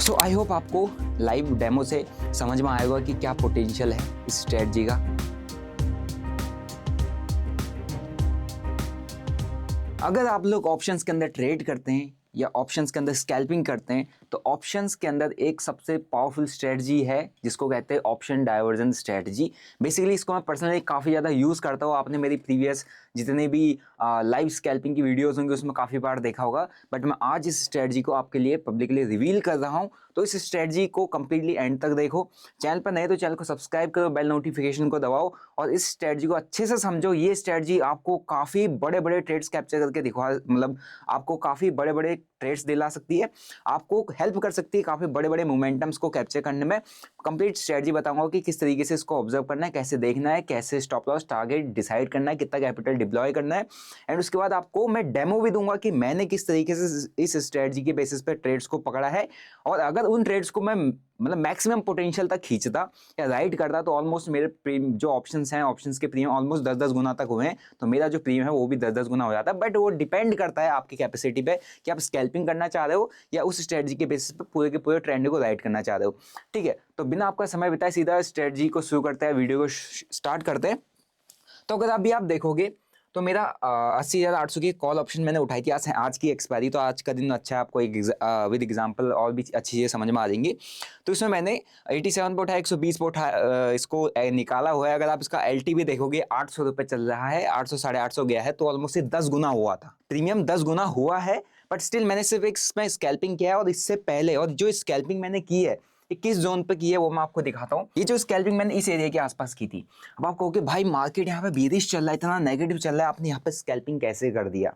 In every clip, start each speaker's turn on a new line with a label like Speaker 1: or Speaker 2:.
Speaker 1: So I hope आपको live demo से समझ में आएगा कि क्या पोटेंशियल है इस स्ट्रेटजी का। अगर आप लोग ऑप्शंस के अंदर ट्रेड करते हैं या ऑप्शंस के अंदर स्कैल्पिंग करते हैं तो ऑप्शंस के अंदर एक सबसे पावरफुल स्ट्रेटजी है जिसको कहते हैं ऑप्शन डाइवर्जन स्ट्रेटजी। बेसिकली इसको मैं पर्सनली काफ़ी ज़्यादा यूज़ करता हूँ। आपने मेरी प्रीवियस जितने भी लाइव स्कैल्पिंग की वीडियोस होंगे उसमें काफ़ी बार देखा होगा, बट मैं आज इस स्ट्रेटजी को आपके लिए पब्लिकली रिवील कर रहा हूँ। तो इस स्ट्रेटजी को कंप्लीटली एंड तक देखो। चैनल पर नए तो चैनल को सब्सक्राइब करो, बेल नोटिफिकेशन को दबाओ और इस स्ट्रेटजी को अच्छे से समझो। ये स्ट्रेटजी आपको काफ़ी बड़े बड़े ट्रेड्स कैप्चर करके दिखा, मतलब आपको काफ़ी बड़े बड़े ट्रेड्स दिला सकती है, आपको हेल्प कर सकती है काफ़ी बड़े बड़े मोमेंटम्स को कैप्चर करने में। कंप्लीट स्ट्रेटजी बताऊंगा कि किस तरीके से इसको ऑब्जर्व करना है, कैसे देखना है, कैसे स्टॉप लॉस टारगेट डिसाइड करना है, कितना कैपिटल डिप्लॉय करना है। एंड उसके बाद आपको मैं डेमो भी दूंगा कि मैंने किस तरीके से इस स्ट्रेटजी के बेसिस पे ट्रेड्स को पकड़ा है। और अगर उन ट्रेड्स को मैं मतलब मैक्सिमम पोटेंशियल तक खींचता या राइट करता तो ऑलमोस्ट मेरे जो ऑप्शंस हैं, ऑप्शंस के प्रीमियम ऑलमोस्ट 10-10 गुना तक हुए हैं, तो मेरा जो प्रीमियम है वो भी 10-10 गुना हो जाता है। बट वो डिपेंड करता है आपकी कैपेसिटी पे कि आप स्कैल्पिंग करना चाह रहे हो या उस स्ट्रेटजी के बेसिस पे पूरे के पूरे ट्रेंड को राइट करना चाह रहे हो। ठीक है, तो बिना आपका समय बिताए सीधा स्ट्रेटजी को शुरू करते हैं, वीडियो को स्टार्ट करते हैं। तो अगर अभी आप देखोगे तो मेरा 80,800 की कॉल ऑप्शन मैंने उठाई थी। आज की एक्सपायरी, तो आज का दिन अच्छा है, आपको एक विद एग्जांपल और भी अच्छी चीज़ें समझ में आ जाएंगी। तो इसमें मैंने 87 पे उठाया, 120 पे उठाया, इसको निकाला हुआ है। अगर आप इसका LTV देखोगे 800 रुपये चल रहा है, 800 850 गया है, तो ऑलमोस्ट 10 गुना हुआ था, प्रीमियम 10 गुना हुआ है। बट स्टिल मैंने सिर्फ एक इसमें स्कैल्पिंग किया है और इससे पहले, और जो स्कैल्पिंग मैंने की है किस जोन पे की है वो मैं आपको दिखाता हूँ। ये जो स्कैल्पिंग मैंने इस एरिया के आसपास की थी। अब आप कहोगे भाई मार्केट यहाँ पे बेरिश चल रहा है, इतना नेगेटिव चल रहा है, आपने यहाँ पे स्कैल्पिंग कैसे कर दिया?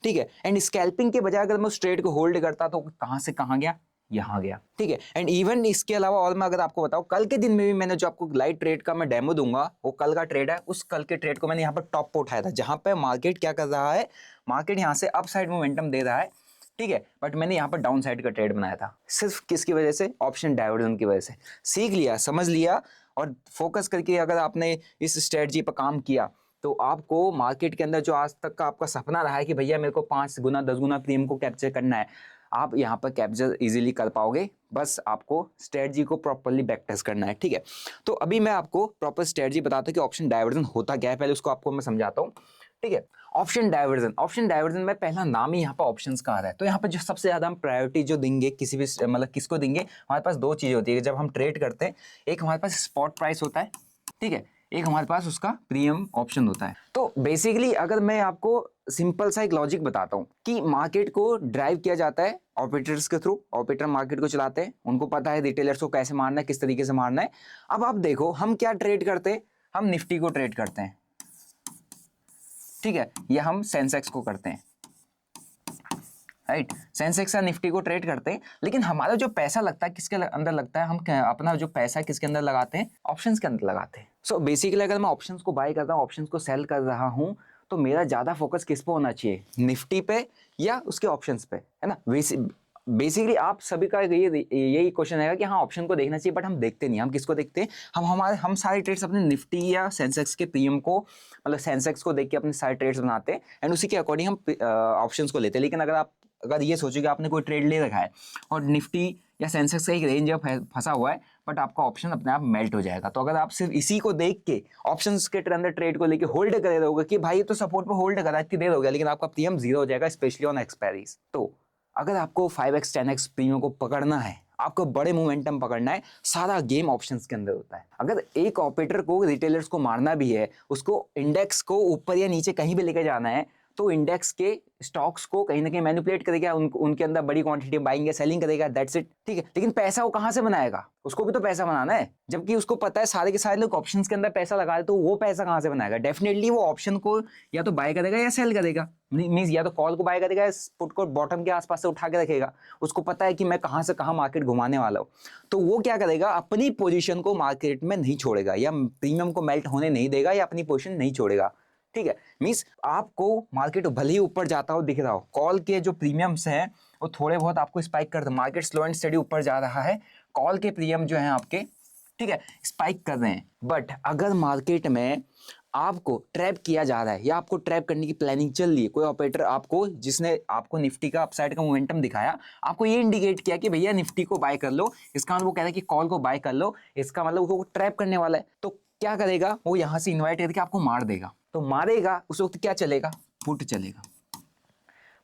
Speaker 1: ठीक है, एंड स्कैल्पिंग के बजाय अगर मैं उस ट्रेड को होल्ड करता तो कहाँ से कहाँ गया, यहाँ गया। ठीक है, एंड इवन इसके अलावा और मैं अगर आपको बताऊं, कल के दिन में भी मैंने जो आपको लाइव ट्रेड का मैं डेमो दूंगा, वो कल का ट्रेड है। उस कल के ट्रेड को मैंने यहाँ पर टॉप पे उठाया था, जहां पे मार्केट क्या कर रहा है, मार्केट यहाँ से अप साइड मोमेंटम दे रहा है। ठीक है, बट मैंने यहाँ पर डाउन साइड का ट्रेड बनाया था, सिर्फ किसकी वजह से? ऑप्शन डाइवर्जन की वजह से। सीख लिया, समझ लिया और फोकस करके अगर आपने इस स्ट्रेटजी पर काम किया तो आपको मार्केट के अंदर जो आज तक का आपका सपना रहा है कि भैया मेरे को 5 गुना 10 गुना प्रीमियम को कैप्चर करना है, आप यहाँ पर कैप्चर इजीली कर पाओगे। बस आपको स्ट्रेटजी को प्रॉपर्ली बैक टेस्ट करना है। ठीक है, तो अभी मैं आपको प्रॉपर स्ट्रेटजी बताता हूँ कि ऑप्शन डाइवर्जन होता क्या है, पहले उसको आपको मैं समझाता हूँ। ठीक है, ऑप्शन डाइवर्जन में पहला नाम ही यहाँ पर ऑप्शंस का आ रहा है। तो यहाँ पर जो सबसे ज्यादा हम प्रायोरिटी जो देंगे किसी भी मतलब किसको देंगे, हमारे पास दो चीजें होती है जब हम ट्रेड करते हैं। एक हमारे पास स्पॉट प्राइस होता है, ठीक है, एक हमारे पास उसका प्रीमियम ऑप्शन होता है। तो बेसिकली अगर मैं आपको सिंपल सा एक लॉजिक बताता हूँ कि मार्केट को ड्राइव किया जाता है ऑपरेटर्स के थ्रू। ऑपरेटर मार्केट को चलाते हैं, उनको पता है रिटेलर्स को कैसे मारना है, किस तरीके से मारना है। अब आप देखो हम क्या ट्रेड करते हैं, हम निफ्टी को ट्रेड करते हैं, ठीक है, या हम सेंसेक्स को करते हैं, राइट, सेंसेक्स या निफ्टी को ट्रेड करते हैं। लेकिन हमारा जो पैसा लगता है किसके अंदर लगता है, हम अपना जो पैसा किसके अंदर लगाते हैं, ऑप्शंस के अंदर लगाते हैं। सो बेसिकली अगर मैं ऑप्शंस को बाय करता हूँ, ऑप्शंस को सेल कर रहा हूँ, तो मेरा ज्यादा फोकस किस पे होना चाहिए, निफ्टी पे या उसके ऑप्शंस पे, है ना। बेसिकली आप सभी का यही क्वेश्चन है कि हाँ ऑप्शन को देखना चाहिए, बट हम देखते नहीं। हम किसको देखते हैं, हम सारे ट्रेड्स अपने निफ्टी या सेंसेक्स के प्रीमियम को, मतलब सेंसेक्स को देख के अपने सारे ट्रेड्स बनाते हैं एंड उसी के अकॉर्डिंग हम ऑप्शंस को लेते हैं। लेकिन अगर ये सोचो कि आपने कोई ट्रेड ले रखा है और निफ्टी या सेंसेक्स का एक रेंज में फंसा हुआ है, बट आपका ऑप्शन अपने आप मेल्ट हो जाएगा। तो अगर आप सिर्फ इसी को देख के ऑप्शंस के अंदर ट्रेड को लेके होल्ड करे रहोगे कि भाई तो सपोर्ट पे होल्ड करा इतनी देर हो गया, लेकिन आपका प्रीमियम 0 हो जाएगा, स्पेशली ऑन एक्सपायरीज। तो अगर आपको 5x 10x प्रीमियम को पकड़ना है, आपको बड़े मोमेंटम पकड़ना है, सारा गेम ऑप्शंस के अंदर होता है। अगर एक ऑपरेटर को रिटेलर्स को मारना भी है, उसको इंडेक्स को ऊपर या नीचे कहीं भी लेके जाना है, तो इंडेक्स के स्टॉक्स को कहीं ना कहीं मैनिपुलेट करेगा, उनके अंदर बड़ी क्वांटिटी बाइंग या सेलिंग करेगा, दैट्स इट। ठीक है, लेकिन पैसा वो कहां से बनाएगा, उसको भी तो पैसा बनाना है। जबकि उसको पता है सारे के सारे लोग ऑप्शंस के अंदर पैसा लगा रहे, तो वो पैसा कहां से बनाएगा? डेफिनेटली वो ऑप्शन को या तो बाय करेगा या सेल करेगा। मींस या तो कॉल को बाय करेगा या पुट को बॉटम के आसपास से उठा के रखेगा। उसको पता है कि मैं कहां से कहां मार्केट घुमाने वाला हूं, तो वो क्या करेगा, अपनी पोजीशन को मार्केट में नहीं छोड़ेगा या प्रीमियम को मेल्ट होने नहीं देगा या अपनी पोजीशन नहीं छोड़ेगा। ठीक है, मींस आपको मार्केट भले ही ऊपर जाता हो दिख रहा हो, कॉल के जो प्रीमियम्स हैं वो थोड़े बहुत आपको स्पाइक करते हैं, मार्केट स्लो एंड स्टडी ऊपर जा रहा है, कॉल के प्रीमियम जो है आपके, ठीक है, स्पाइक कर रहे हैं। बट अगर मार्केट में आपको ट्रैप किया जा रहा है या आपको ट्रैप करने की प्लानिंग चल रही है, कोई ऑपरेटर आपको, जिसने आपको निफ्टी का अपसाइड का मोमेंटम दिखाया, आपको ये इंडिकेट किया कि भैया निफ्टी को बाय कर लो, इसका मतलब वो कह रहा है कि कॉल को बाय कर लो, इसका मतलब वो ट्रैप करने वाला है। तो क्या करेगा वो, यहां से इन्वाइट करके आपको मार देगा। तो मारेगा उस वक्त क्या चलेगा, पुट चलेगा।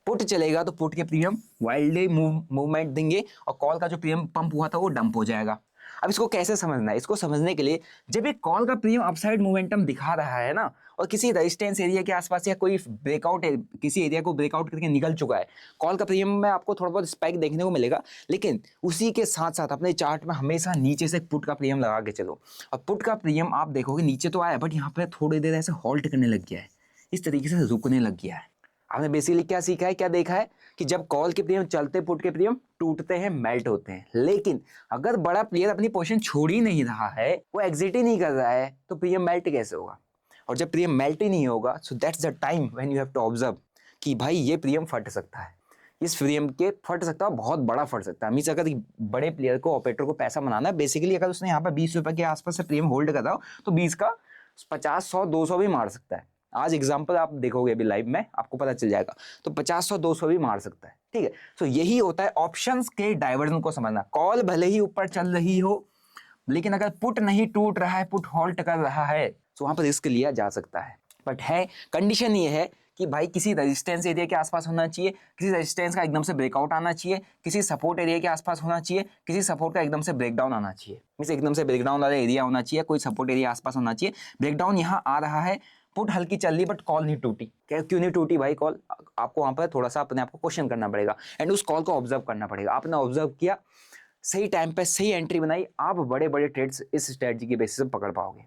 Speaker 1: पुट चलेगा तो पुट के प्रीमियम वाइल्डली मूवमेंट देंगे और कॉल का जो प्रीमियम पंप हुआ था वो डंप हो जाएगा। अब इसको कैसे समझना है, इसको समझने के लिए जब एक कॉल का प्रीमियम अपसाइड मोमेंटम दिखा रहा है ना, और किसी रेजिस्टेंस एरिया के आसपास या कोई ब्रेकआउट है, किसी एरिया को ब्रेकआउट करके निकल चुका है, कॉल का प्रीमियम में आपको थोड़ा बहुत स्पाइक देखने को मिलेगा, लेकिन उसी के साथ साथ अपने चार्ट में हमेशा नीचे से पुट का प्रीमियम लगा के चलो। और पुट का प्रीमियम आप देखोगे नीचे तो आया, बट यहाँ पे थोड़ी देर ऐसे हॉल्ट करने लग गया है, इस तरीके से रुकने लग गया है। आपने बेसिकली क्या सीखा है, क्या देखा है कि जब कॉल के प्रीमियम चलते, पुट के प्रीमियम टूटते हैं, मेल्ट होते हैं। लेकिन अगर बड़ा प्लेयर अपनी पोजीशन छोड़ ही नहीं रहा है, वो एग्जिट ही नहीं कर रहा है, तो प्रीमियम मेल्ट कैसे होगा। और जब प्रीमियम मेल्ट ही नहीं होगा, so that's the time when you have to observe कि भाई ये प्रीमियम फट सकता है, इस प्रीमियम के फट सकता है, बहुत बड़ा फट सकता है। मीन्स अगर बड़े प्लेयर को, ऑपरेटर को पैसा बनाना है, बेसिकली अगर उसने यहाँ पर 20 रुपए के आसपास से प्रीमियम होल्ड कर रहा हो, तो 20 का 50, 100, 200 भी मार सकता है। आज एग्जांपल आप देखोगे अभी लाइव में, आपको पता चल जाएगा। तो 50, 100, 200 भी मार सकता है, ठीक है। तो यही होता है ऑप्शंस के डाइवर्जन को समझना। कॉल भले ही ऊपर चल रही हो, लेकिन अगर पुट नहीं टूट रहा है, पुट हॉल्ट कर रहा है, तो वहां पर रिस्क लिया जा सकता है। बट है कंडीशन ये है कि भाई किसी रेजिस्टेंस एरिया के आसपास होना चाहिए, किसी रेजिस्टेंस का एकदम से ब्रेकआउट आना चाहिए, किसी सपोर्ट एरिया के आसपास होना चाहिए, किसी सपोर्ट का एकदम से ब्रेकडाउन आना चाहिए। मींस एकदम से ब्रेकडाउन वाला एरिया होना चाहिए, कोई सपोर्ट एरिया आसपास होना चाहिए। ब्रेकडाउन यहाँ आ रहा है, पुट हल्की चल रही, बट कॉल नहीं टूटी। क्यों नहीं टूटी भाई कॉल, आपको वहां पर थोड़ा सा अपने आप को क्वेश्चन करना पड़ेगा एंड उस कॉल को ऑब्जर्व करना पड़ेगा। आपने ऑब्जर्व किया, सही टाइम पे सही एंट्री बनाई, आप बड़े बड़े ट्रेड्स इस स्ट्रेटजी के बेसिस पे पकड़ पाओगे।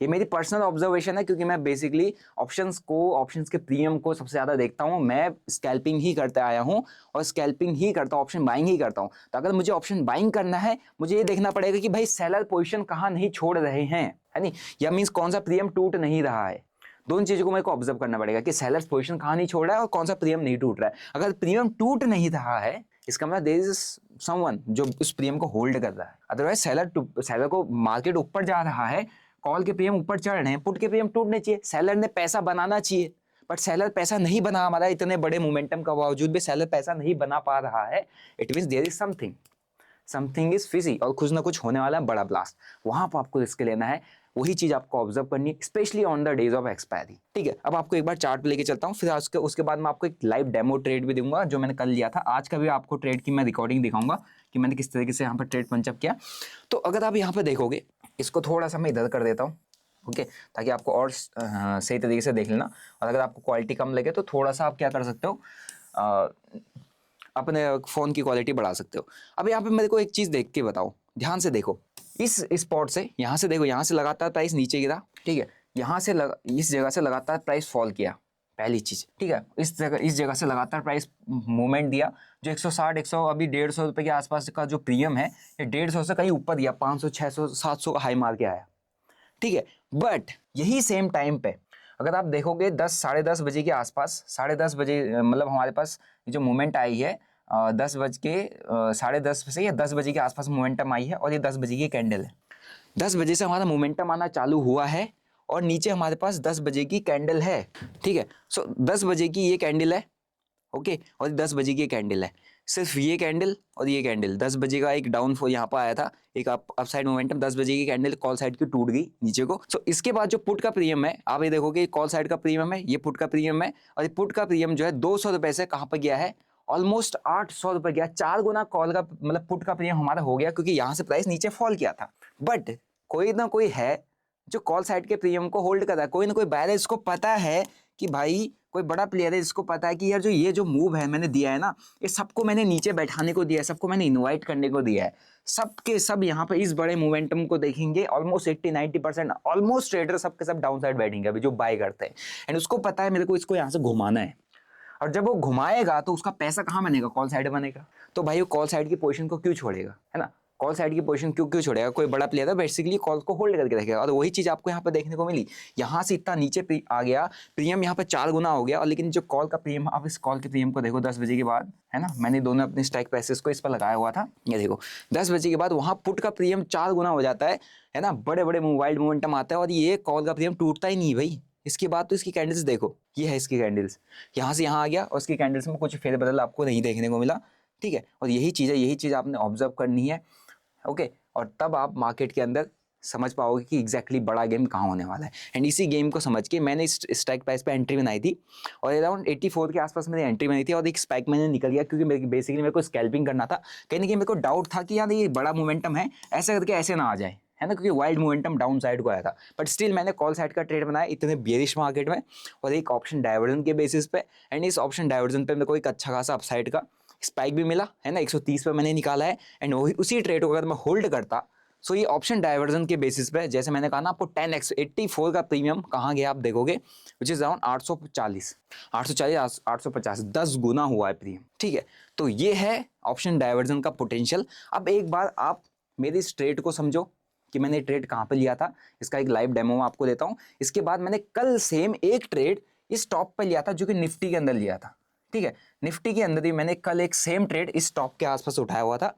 Speaker 1: ये मेरी पर्सनल ऑब्जर्वेशन है, क्योंकि मैं बेसिकली ऑप्शंस के प्रीमियम को सबसे ज्यादा देखता हूं। मैं स्कैल्पिंग ही करते आया हूं और स्कैल्पिंग ही करता हूं, ऑप्शन बाइंग ही करता हूं। तो अगर मुझे ऑप्शन बाइंग करना है, मुझे ये देखना पड़ेगा कि भाई सेलर पोजीशन कहां नहीं छोड़ रहे हैं, है नहीं, या मींस कौन सा प्रीमियम टूट नहीं रहा है। दोनों चीजों को मेरे को ऑब्जर्व करना पड़ेगा कि सेलर पोजीशन कहां नहीं छोड़ रहा है और कौन सा प्रीमियम नहीं टूट रहा है। अगर प्रीमियम टूट नहीं रहा है, इसका मतलब देयर इज समवन जो उस प्रीमियम को होल्ड कर रहा है। अदरवाइज सेलर को मार्केट ऊपर जा रहा है, कॉल के प्रीमियम ऊपर चढ़ रहे हैं, पुट के प्रीमियम टूटने चाहिए, सेलर ने पैसा बनाना चाहिए, बट सेलर पैसा नहीं बना हमारा। इतने बड़े मोमेंटम का बावजूद भी सेलर पैसा नहीं बना पा रहा है, it means there is something is fishy, और कुछ ना कुछ होने वाला है बड़ा ब्लास्ट। वहां पर आपको रिस्क लेना है, वही चीज आपको ऑब्जर्व करनी है, specially on the days of expiry, ठीक है। अब आपको एक बार चार्ट पे लेके चलता हूँ, फिर उसके बाद मैं आपको एक लाइव डेमो ट्रेड भी दूंगा जो मैंने कल लिया था। आज का भी आपको ट्रेड की मैं रिकॉर्डिंग दिखाऊंगा कि मैंने किस तरीके से यहाँ पर ट्रेड पंचअप किया। तो अगर आप यहाँ पे देखोगे, इसको थोड़ा सा मैं इधर कर देता हूँ, ओके, ताकि आपको और सही तरीके से देख लेना। और अगर आपको क्वालिटी कम लगे तो थोड़ा सा आप क्या कर सकते हो, अपने फ़ोन की क्वालिटी बढ़ा सकते हो। अब यहाँ पे मेरे को एक चीज़ देख के बताओ, ध्यान से देखो, इस स्पॉट से यहाँ से देखो, यहाँ से लगातार प्राइस नीचे गिरा, ठीक है, यहाँ से इस जगह से लगातार प्राइस फॉल किया, पहली चीज़, ठीक है। इस जगह से लगातार प्राइस मूवमेंट दिया, जो 160, 100, अभी 150 रुपये के आसपास का जो प्रीमियम है, ये 150 से कहीं ऊपर दिया, 500, 600, 700 का हाई मार के आया, ठीक है। बट यही सेम टाइम पे अगर आप देखोगे 10, साढ़े 10 बजे के आसपास, साढ़े 10 बजे मतलब हमारे पास जो मूवमेंट आई है 10 बज के साढ़े 10 से या 10 बजे के आसपास मोमेंटम आई है, और ये 10 बजे की कैंडल है। 10 बजे से हमारा मोमेंटम आना चालू हुआ है और नीचे हमारे पास 10 बजे की कैंडल है, ठीक है। सो 10 बजे की ये कैंडल है, ओके, और 10 बजे की कैंडल है। सिर्फ ये कैंडल और ये कैंडल, 10 बजे का एक डाउनफॉल यहाँ पर आया था, एक अपसाइड मोमेंटम, 10 बजे की कैंडल कॉल साइड की टूट गई नीचे को। सो इसके बाद जो पुट का प्रीमियम है, आप ये देखोगे कॉल साइड का प्रीमियम है, ये पुट का प्रीमियम है, और ये पुट का प्रीमियम जो है 200 रुपए से कहाँ पर गया है, ऑलमोस्ट 800 रुपए गया। 4 गुना कॉल का मतलब पुट का प्रीमियम हमारा हो गया, क्योंकि यहाँ से प्राइस नीचे फॉल किया था। बट कोई ना कोई है जो कॉल साइड के प्रीमियम को होल्ड कर रहा है, कोई ना कोई बायर है, इसको पता है कि भाई कोई बड़ा प्लेयर है, जिसको पता है कि यार ये जो मूव है मैंने दिया है ना, ये सबको मैंने नीचे बैठाने को दिया है, सबको मैंने इनवाइट करने को दिया है, सबके सब यहाँ पे इस बड़े मोमेंटम को देखेंगे, ऑलमोस्ट 80-90% ऑलमोस्ट ट्रेडर सबके सब डाउन साइड बैठेंगे अभी जो बाय करते हैं, एंड उसको पता है मेरे को इसको यहाँ से घुमाना है। और जब वो घुमाएगा तो उसका पैसा कहाँ बनेगा, कॉल साइड बनेगा। तो भाई वो कॉल साइड की पोजीशन को क्यों छोड़ेगा, है ना, कॉल साइड की पोजीशन क्यों छोड़ेगा। कोई बड़ा प्लेयर है बेसिकली कॉल को होल्ड करके रखेगा, और वही चीज आपको यहाँ पे देखने को मिली। यहाँ से इतना नीचे आ गया, प्रीमियम यहाँ पे 4 गुना हो गया, और लेकिन जो कॉल का प्रीमियम, आप इस कॉल के प्रीमियम को देखो 10 बजे के बाद, है ना, मैंने दोनों अपने स्ट्राइक प्राइसेस को इस पर लगाया हुआ था, ये देखो 10 बजे के बाद वहाँ पुट का प्रीमियम 4 गुना हो जाता है ना, बड़े बड़े वाइल्ड मोमेंटम आता है, और ये कॉल का प्रीमियम टूटता ही नहीं भाई, इसके बाद तो इसकी कैंडल्स देखो, ये है इसकी कैंडल्स, यहाँ से यहाँ आ गया और इसकी कैंडल्स में कुछ फेरबदल आपको नहीं देखने को मिला, ठीक है। और यही चीज़ आपने ऑब्जर्व करनी है, ओके। और तब आप मार्केट के अंदर समझ पाओगे कि एग्जैक्टली बड़ा गेम कहाँ होने वाला है। एंड इसी गेम को समझ के मैंने इस स्ट्राइक प्राइस पे एंट्री बनाई थी और अराउंड 84 के आसपास मैंने एंट्री बनाई थी और एक स्पाइक मैंने निकल गया, क्योंकि मेरे को स्कैल्पिंग करना था। कहीं ना कहीं मेरे को डाउट था कि यार ये बड़ा मोमेंटम है, ऐसे करके ऐसे ना आ जाए, है ना, क्योंकि वाइल्ड मोमेंटम डाउन साइड को आया था। बट स्टिल मैंने कॉल साइड का ट्रेड बनाया इतने बेरिश मार्केट में और एक ऑप्शन डाइवर्जन के बेसिस पे। एंड इस ऑप्शन डाइवर्जन पे मेरे को एक अच्छा खासा अपसाइड का स्पाइक भी मिला, है ना, 130 पे मैंने निकाला है। एंड वही उसी ट्रेड को अगर मैं होल्ड करता, सो ये ऑप्शन डाइवर्जन के बेसिस पे, जैसे मैंने कहा ना आपको 10x 84 का प्रीमियम कहाँ गया आप देखोगे, विच इज अराउंड 840 850 10 गुना हुआ है प्रीमियम, ठीक है। तो ये है ऑप्शन डाइवर्जन का पोटेंशियल। अब एक बार आप मेरी इस ट्रेड को समझो कि मैंने ट्रेड कहाँ पे लिया था, इसका एक लाइव डेमो मैं आपको देता हूँ। इसके बाद मैंने कल सेम एक ट्रेड इस टॉप पे लिया था जो कि निफ्टी के अंदर लिया था, ठीक है। निफ्टी के अंदर ही मैंने कल एक सेम ट्रेड इस टॉप के आसपास उठाया हुआ था,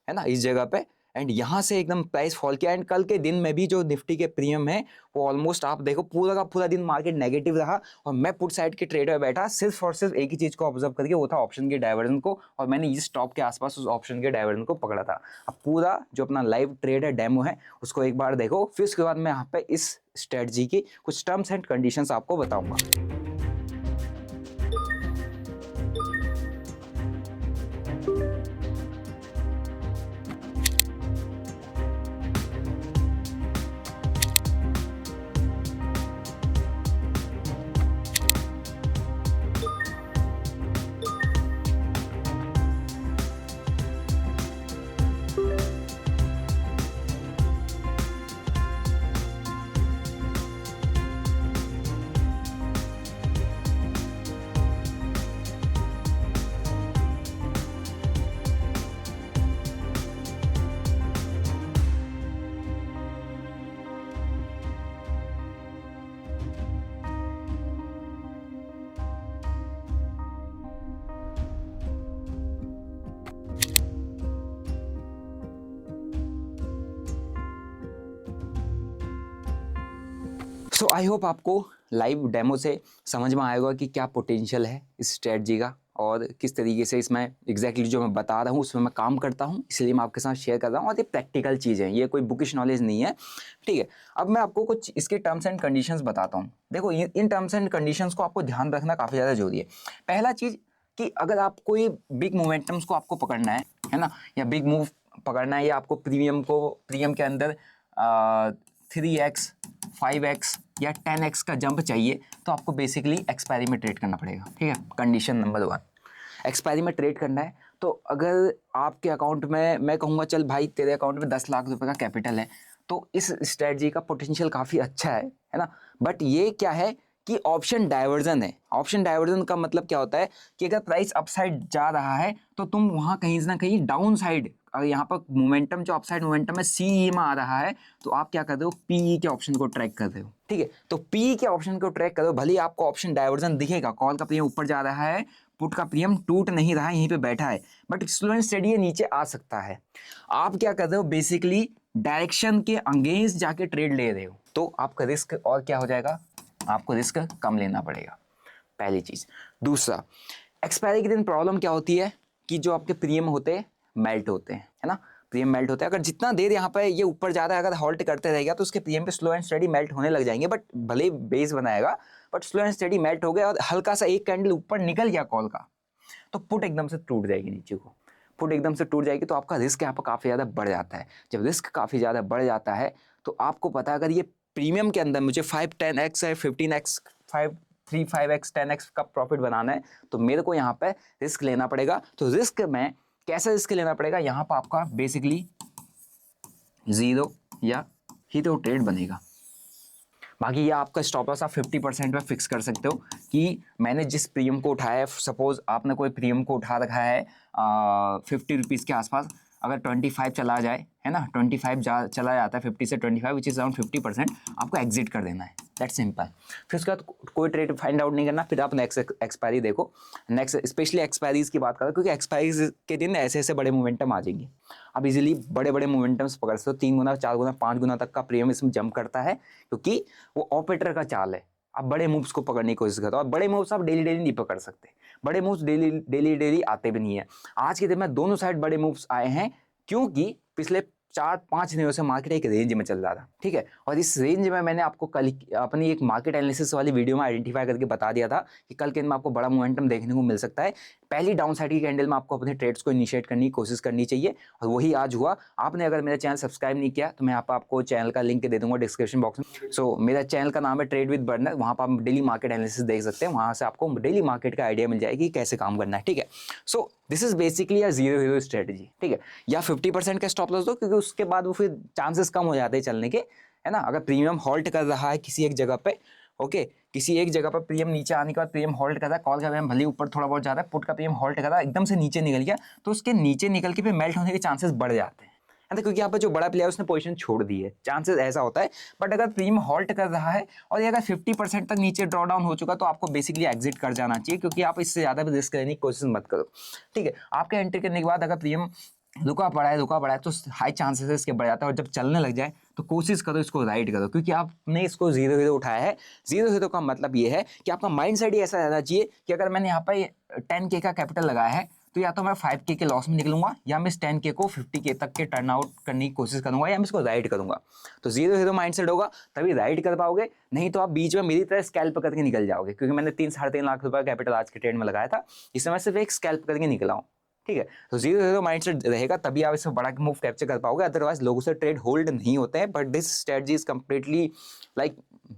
Speaker 1: है ना, इस जगह पे। एंड यहाँ से एकदम प्राइस फॉल किया एंड कल के दिन में भी जो निफ्टी के प्रीमियम है वो ऑलमोस्ट आप देखो पूरा का पूरा दिन मार्केट नेगेटिव रहा और मैं पुट साइड के ट्रेड में बैठा सिर्फ और सिर्फ एक ही चीज़ को ऑब्जर्व करके, वो था ऑप्शन के डाइवर्जन को, और मैंने इस टॉप के आसपास उस ऑप्शन के डाइवर्जन को पकड़ा था। अब पूरा जो अपना लाइव ट्रेड है, डेमो है, उसको एक बार देखो, फिर उसके बाद मैं यहाँ पे इस स्ट्रेटजी की कुछ टर्म्स एंड कंडीशंस आपको बताऊंगा। सो आई होप आपको लाइव डेमो से समझ में आएगा कि क्या पोटेंशियल है इस स्ट्रेटजी का और किस तरीके से इसमें एग्जैक्टली जो मैं बता रहा हूँ उसमें मैं काम करता हूँ, इसलिए मैं आपके साथ शेयर कर रहा हूँ। और ये प्रैक्टिकल चीज़ है, ये कोई बुकिश नॉलेज नहीं है, ठीक है। अब मैं आपको कुछ इसके टर्म्स एंड कंडीशंस बताता हूँ। देखो इन टर्म्स एंड कंडीशंस को आपको ध्यान रखना काफ़ी ज़्यादा जरूरी है। पहला चीज़ कि अगर आप कोई बिग मोमेंटम्स को आपको पकड़ना है ना, या बिग मूव पकड़ना है, या आपको प्रीमियम के अंदर 3x 5x या 10x का जंप चाहिए, तो आपको बेसिकली एक्सपायरी में ट्रेड करना पड़ेगा, ठीक है। कंडीशन नंबर 1, एक्सपायरी में ट्रेड करना है। तो अगर आपके अकाउंट में, मैं कहूँगा चल भाई तेरे अकाउंट में 10 लाख रुपए का कैपिटल है, तो इस स्ट्रेटजी का पोटेंशियल काफ़ी अच्छा है ना। बट ये क्या है कि ऑप्शन डाइवर्जन है। ऑप्शन डाइवर्जन का मतलब क्या होता है कि अगर प्राइस अपसाइड जा रहा है तो तुम वहाँ कहीं ना कहीं डाउन साइड, अगर यहाँ पर मोमेंटम जो अपसाइड मोमेंटम है सीई में आ रहा है, तो आप क्या कर रहे हो, पीई के ऑप्शन को ट्रैक कर रहे हो, ठीक है। तो पीई के ऑप्शन को ट्रैक करो, भले ही आपको ऑप्शन डाइवर्जन दिखेगा, कॉल का प्रीमियम ऊपर जा रहा है, पुट का प्रीमियम टूट नहीं रहा है, यहीं पे बैठा है, बट स्लो एंड स्टेडी ये नीचे आ सकता है। आप क्या कर रहे हो, बेसिकली डायरेक्शन के अगेंस्ट जाके ट्रेड ले रहे हो, तो आपका रिस्क और क्या हो जाएगा, आपको रिस्क कम लेना पड़ेगा, पहली चीज। दूसरा, एक्सपायरी के दिन प्रॉब्लम क्या होती है कि जो आपके प्रीमियम होते हैं मेल्ट होते हैं, है ना, प्रीमियम मेल्ट होते हैं। अगर जितना देर यहाँ पे ये ऊपर जा रहा है, अगर हॉल्ट करते रहेगा तो उसके प्रीमियम पे स्लो एंड स्टडी मेल्ट होने लग जाएंगे, बट भले बेस बनाएगा, but slow and study melt हो गया और हल्का सा एक कैंडल ऊपर निकल गया कॉल का, तो पुट एकदम से टूट जाएगी नीचे को, पुट एकदम से टूट जाएगी, तो आपका रिस्क यहाँ पर काफ़ी ज़्यादा बढ़ जाता है। जब रिस्क काफ़ी ज़्यादा बढ़ जाता है तो आपको पता है अगर ये प्रीमियम के अंदर मुझे 5-10x है, 15x 5-3-5x 10x का प्रॉफिट बनाना है, तो मेरे को यहाँ पे रिस्क लेना पड़ेगा। तो रिस्क में कैसा रिस्क लेना पड़ेगा, यहाँ पर आपका बेसिकली 0 या ही तो ट्रेड बनेगा। बाकी ये आपका स्टॉप लॉस आप 50% पे फिक्स कर सकते हो कि मैंने जिस प्रीमियम को उठाया है, सपोज आपने कोई प्रीमियम को उठा रखा है 50 रुपीज़ के आसपास, अगर 25 चला जाए, है ना, 25 चला जाता है 50 से 25 विच इज़ अराउंड 50%, आपको एग्जिट कर देना है, दैट्स सिंपल। फिर उसके बाद कोई ट्रेड फाइंड आउट नहीं करना, फिर आप नेक्स्ट एक्सपायरी देखो। नेक्स्ट स्पेशली एक्सपायरीज की बात करें, क्योंकि एक्सपायरीज के दिन ऐसे ऐसे बड़े मोमेंटम आ जाएंगे, आप इजीली बड़े बड़े मोमेंटम्स पकड़ सकते हो, 3 गुना 4 गुना 5 गुना तक का प्रीमियम इसमें जंप करता है, क्योंकि वो ऑपरेटर का चाल है। आप बड़े मूव्स को पकड़ने की कोशिश करते हो। और बड़े मूव्स आप डेली डेली नहीं पकड़ सकते, बड़े मूव्स डेली आते भी नहीं है। आज के दिन में दोनों साइड बड़े मूव्स आए हैं, क्योंकि पिछले 4-5 दिनों से मार्केट एक रेंज में चल रहा था, ठीक है। और इस रेंज में मैंने आपको कल अपनी एक मार्केट एनालिसिस वाली वीडियो में आइडेंटिफाई करके बता दिया था कि कल के दिन में आपको बड़ा मोमेंटम देखने को मिल सकता है। पहली डाउन साइड की कैंडल में आपको अपने ट्रेड्स को इनिशिएट करने की कोशिश करनी चाहिए, और वही आज हुआ। आपने अगर मेरा चैनल सब्सक्राइब नहीं किया तो मैं आपको चैनल का लिंक दे दूंगा डिस्क्रिप्शन बॉक्स में। सो मेरा चैनल का नाम है ट्रेड विद बर्नर, वहाँ पर आप डेली मार्केट एनालिसिस देख सकते हैं, वहाँ से आपको डेली मार्केट का आइडिया मिल जाएगी कैसे काम करना है, ठीक है। So this is basically a zero hero strategy, ठीक है। या 50% का स्टॉप लॉस दो, क्योंकि उसके बाद वो फिर चांसेस कम हो जाते हैं चलने के, है ना। अगर प्रीमियम हॉल्ट कर रहा है किसी एक जगह पे, ओके, किसी एक जगह पर प्रीमियम नीचे आने के बाद प्रीमियम हॉल्ट कर रहा है, कॉल का प्रीमियम भले ऊपर थोड़ा बहुत जाता है, पुट का प्रीमियम हॉल्ट कर रहा है, एकदम से नीचे निकल गया, तो उसके नीचे निकल के फिर मेल्ट होने के चांसेस बढ़ जाते हैं, है ना, क्योंकि यहाँ पर जो बड़ा प्लेयर उसने पोजीशन छोड़ दी है, चांसेस ऐसा होता है। बट अगर प्रीमियम हॉल्ट कर रहा है और ये अगर 50% तक नीचे ड्रॉ डाउन हो चुका, तो आपको बेसिकली एग्जिट कर जाना चाहिए, क्योंकि आप इससे ज़्यादा भी रिस्क लेने की कोशिश मत करो, ठीक है। आपके एंट्री करने के बाद अगर प्रीमियम रुका पड़ा है तो हाई चांसेस है इसके बढ़ जाता है, और जब चलने लग जाए तो कोशिश करो इसको राइड करो, क्योंकि आपने इसको जीरो हीरो उठाया है। जीरो हीरो का मतलब ये है कि आपका माइंड सेट ही ऐसा रहना चाहिए कि अगर मैंने यहाँ पर 10K का कैपिटल लगाया है, तो या तो मैं 5K के लॉस में निकलूंगा, या मैं इस 10K को 50K तक के टर्न आउट करने की कोशिश करूंगा, या मैं इसको राइड करूंगा। तो जीरो हीरो माइंडसेट होगा तभी राइड कर पाओगे, नहीं तो आप बीच में मेरी तरह स्कैल्प करके निकल जाओगे, क्योंकि मैंने 3-3.5 लाख रुपए कैपिटल आज के ट्रेड में लगाया था, इसमें मैं सिर्फ एक स्कैल्प करके निकला हूँ, ठीक है। तो जीरो हीरो माइंडसेट रहेगा तभी आप इसमें बड़ा मूव कैप्चर कर पाओगे, अदरवाइज लोगों से ट्रेड होल्ड नहीं होते हैं। But this strategy is completely like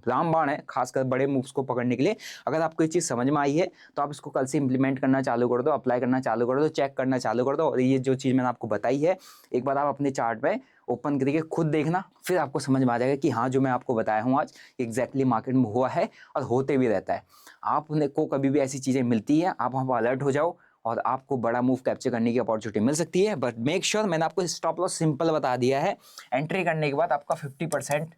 Speaker 1: रामबाण है, खासकर बड़े मूव्स को पकड़ने के लिए। अगर आपको ये चीज़ समझ में आई है तो आप इसको कल से इंप्लीमेंट करना चालू कर दो, अप्लाई करना चालू कर दो, चेक करना चालू कर दो। और ये जो चीज़ मैंने आपको बताई है, एक बार आप अपने चार्ट में ओपन करके खुद देखना, फिर आपको समझ में आ जाएगा कि हाँ, जो मैं आपको बताया हूँ आज एग्जैक्टली मार्केट में हुआ है और होते भी रहता है। आपको कभी भी ऐसी चीज़ें मिलती हैं, आप वहाँ पर अलर्ट हो जाओ और आपको बड़ा मूव कैप्चर करने की अपॉर्चुनिटी मिल सकती है। बट मेक श्योर, मैंने आपको स्टॉप लॉस सिंपल बता दिया है। एंट्री करने के बाद आपका 50%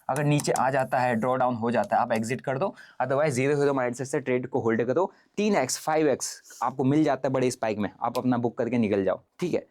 Speaker 1: अगर नीचे आ जाता है, ड्रॉ डाउन हो जाता है, आप एग्जिट कर दो, अदरवाइज जीरो हीरो माइंडसेट से ट्रेड को होल्ड करो। 3x 5x आपको मिल जाता है बड़े स्पाइक में, आप अपना बुक करके निकल जाओ, ठीक है।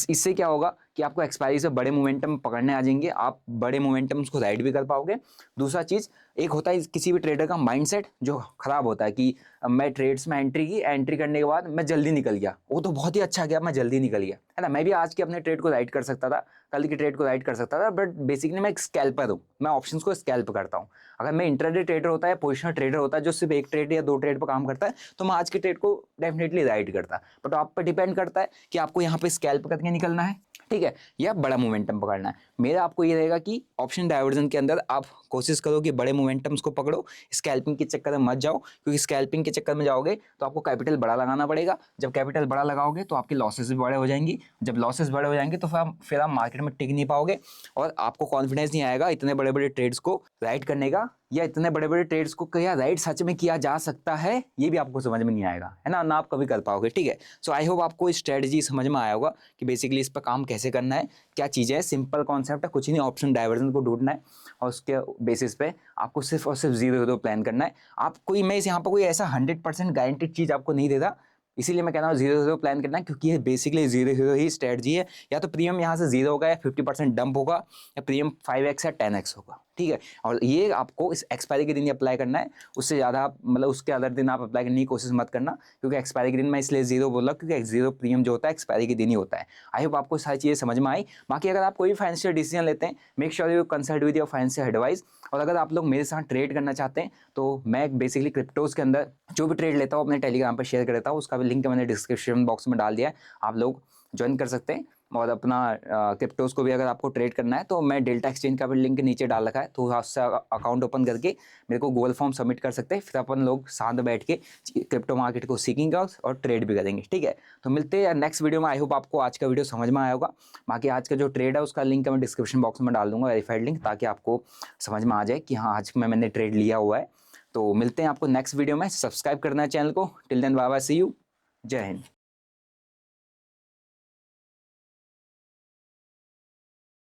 Speaker 1: इससे क्या होगा कि आपको एक्सपायरी से बड़े मोमेंटम पकड़ने आ जाएंगे, आप बड़े मोमेंटम को राइड भी कर पाओगे। दूसरा चीज़, एक होता है किसी भी ट्रेडर का माइंडसेट जो खराब होता है कि मैं ट्रेड्स में एंट्री की, एंट्री करने के बाद मैं जल्दी निकल गया, वो तो बहुत ही अच्छा गया, मैं जल्दी निकल गया, है ना। मैं भी आज के अपने ट्रेड को राइड कर सकता था, कल की ट्रेड को राइड कर सकता था, बट बेसिकली मैं एक स्कैल्पर हूँ, मैं ऑप्शंस को स्कैल्प करता हूँ। अगर मैं इंट्राडे ट्रेडर होता है, पोजिशनल ट्रेडर होता है जो सिर्फ एक ट्रेड या 2 ट्रेड पर काम करता है, तो मैं आज के ट्रेड को डेफिनेटली राइड करता। बट आप पर डिपेंड करता है कि आपको यहाँ पे स्कैल्प करके निकलना है, ठीक है, या बड़ा मोमेंटम पकड़ना है। मेरा आपको ये रहेगा कि ऑप्शन डाइवर्जन के अंदर आप कोशिश करो कि बड़े मोमेंटम्स को पकड़ो, स्कैल्पिंग के चक्कर में मत जाओ, क्योंकि स्कैल्पिंग के चक्कर में जाओगे तो आपको कैपिटल बड़ा लगाना पड़ेगा। जब कैपिटल बड़ा लगाओगे तो आपके लॉसेस भी बड़े हो जाएंगी, जब लॉसेस बड़े हो जाएंगे तो फिर आप मार्केट में टिक नहीं पाओगे, और आपको कॉन्फिडेंस नहीं आएगा इतने बड़े बड़े ट्रेड्स को राइड करने का, या इतने बड़े बड़े ट्रेड्स को क्या राइड सच में किया जा सकता है, ये भी आपको समझ में नहीं आएगा, है ना आप कभी कर पाओगे, ठीक है। सो आई होप आपको इस स्ट्रेटजी समझ में आया होगा कि बेसिकली इस पर काम कैसे करना है, क्या चीज़ें है। सिंपल कॉन्सेप्ट है, कुछ नहीं, ऑप्शन डाइवर्जन को ढूंढना है और उसके बेसिस पे आपको सिर्फ और सिर्फ जीरो हीरो प्लान करना है। आप कोई, मैं यहाँ पर कोई ऐसा 100% गारंटेड चीज़ आपको नहीं देता, इसीलिए मैं कह रहा हूँ जीरो हीरो प्लान करना है, क्योंकि ये बेसिकली जीरो हीरो ही स्ट्रेटजी है। या तो प्रीमियम यहाँ से जीरो होगा, या 50% डंप होगा, या प्रीमियम 5x या 10x होगा, ठीक है। और ये आपको इस एक्सपायरी के दिन ही अप्लाई करना है, उससे ज़्यादा मतलब उसके अदर दिन आप अप्लाई करने की कोशिश मत करना, क्योंकि एक्सपायरी के दिन मैं इसलिए जीरो बोला क्योंकि जीरो प्रीमियम जो होता है एक्सपायरी के दिन ही होता है। आई होप आपको सारी चीज़ें समझ में आई। बाकी अगर आप कोई भी फाइनेंशियल डिसीजन लेते हैं, make sure you consult with your financial advice. और अगर आप लोग मेरे साथ ट्रेड करना चाहते हैं तो मैं बेसिकली क्रिप्टोज के अंदर जो भी ट्रेड लेता हूँ अपने टेलीग्राम पर शेयर कर देता हूँ, उसका भी लिंक मैंने डिस्क्रिप्शन बॉक्स में डाल दिया है, आप लोग ज्वाइन कर सकते हैं। और अपना क्रिप्टोज को भी अगर आपको ट्रेड करना है तो मैं डेल्टा एक्सचेंज का भी लिंक नीचे डाल रखा है, तो उससे अकाउंट ओपन करके मेरे को गूगल फॉर्म सबमिट कर सकते हैं, फिर अपन लोग साथ बैठ के क्रिप्टो मार्केट को सीखेंगे और ट्रेड भी करेंगे, ठीक है। तो मिलते हैं नेक्स्ट वीडियो में। आई होप आपको आज का वीडियो समझ में आया होगा। बाकी आज का जो ट्रेड है उसका लिंक मैं डिस्क्रिप्शन बॉक्स में डाल दूंगा, वेरीफाइड लिंक, ताकि आपको समझ में आ जाए कि हाँ आज मैंने ट्रेड लिया हुआ है। तो मिलते हैं आपको नेक्स्ट वीडियो में। सब्सक्राइब करना है चैनल को। Till then bye bye, see you, जय हिंद।